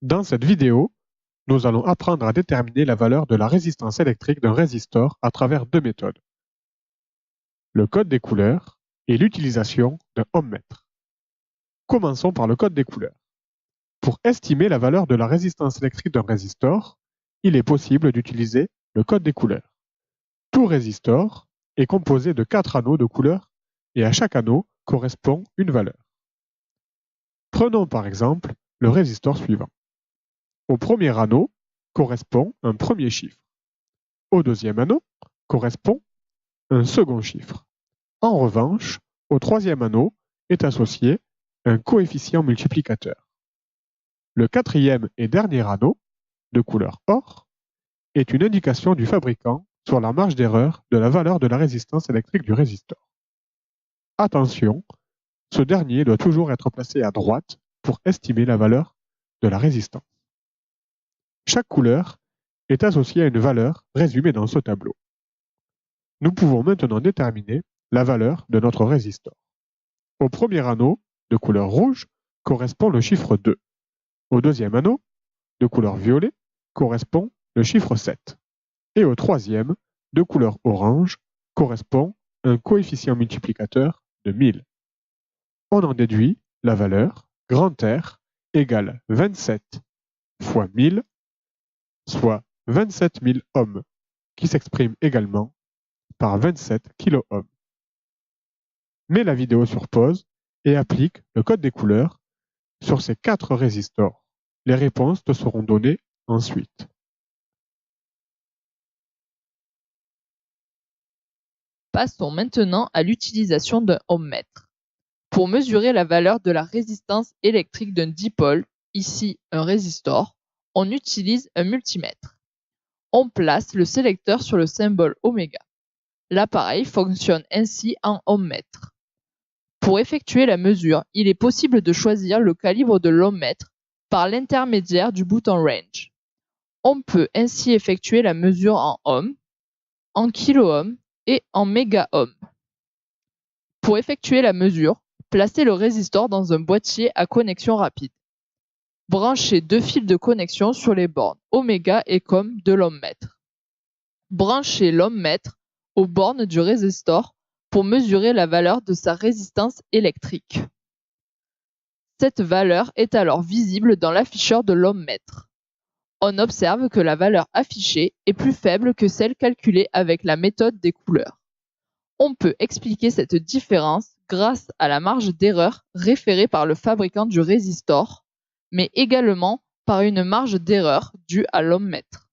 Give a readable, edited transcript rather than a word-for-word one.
Dans cette vidéo, nous allons apprendre à déterminer la valeur de la résistance électrique d'un résistor à travers deux méthodes: le code des couleurs et l'utilisation d'un ohmmètre. Commençons par le code des couleurs. Pour estimer la valeur de la résistance électrique d'un résistor, il est possible d'utiliser le code des couleurs. Tout résistor est composé de 4 anneaux de couleurs et à chaque anneau correspond une valeur. Prenons par exemple le résistor suivant. Au premier anneau correspond un premier chiffre. Au deuxième anneau correspond un second chiffre. En revanche, au troisième anneau est associé un coefficient multiplicateur. Le quatrième et dernier anneau, de couleur or, est une indication du fabricant sur la marge d'erreur de la valeur de la résistance électrique du résistor. Attention, ce dernier doit toujours être placé à droite pour estimer la valeur de la résistance. Chaque couleur est associée à une valeur résumée dans ce tableau. Nous pouvons maintenant déterminer la valeur de notre résistor. Au premier anneau, de couleur rouge, correspond le chiffre 2. Au deuxième anneau, de couleur violet, correspond le chiffre 7. Et au troisième, de couleur orange, correspond un coefficient multiplicateur de 1000. On en déduit la valeur grand R égale 27 fois 1000, soit 27 000 ohms, qui s'exprime également par 27 kOhms. Mets la vidéo sur pause et applique le code des couleurs sur ces 4 résistors. Les réponses te seront données ensuite. Passons maintenant à l'utilisation d'un ohmmètre. Pour mesurer la valeur de la résistance électrique d'un dipôle, ici un résistor, on utilise un multimètre. On place le sélecteur sur le symbole oméga. L'appareil fonctionne ainsi en ohmmètre. Pour effectuer la mesure, il est possible de choisir le calibre de l'ohmmètre par l'intermédiaire du bouton Range. On peut ainsi effectuer la mesure en ohms, en kiloohms et en mégaohms. Pour effectuer la mesure, placez le résistor dans un boîtier à connexion rapide. Branchez 2 fils de connexion sur les bornes oméga et com de l'ohmmètre. Branchez l'ohmmètre aux bornes du résistor pour mesurer la valeur de sa résistance électrique. Cette valeur est alors visible dans l'afficheur de l'ohmmètre. On observe que la valeur affichée est plus faible que celle calculée avec la méthode des couleurs. On peut expliquer cette différence grâce à la marge d'erreur référée par le fabricant du résistor, mais également par une marge d'erreur due à l'ohmmètre.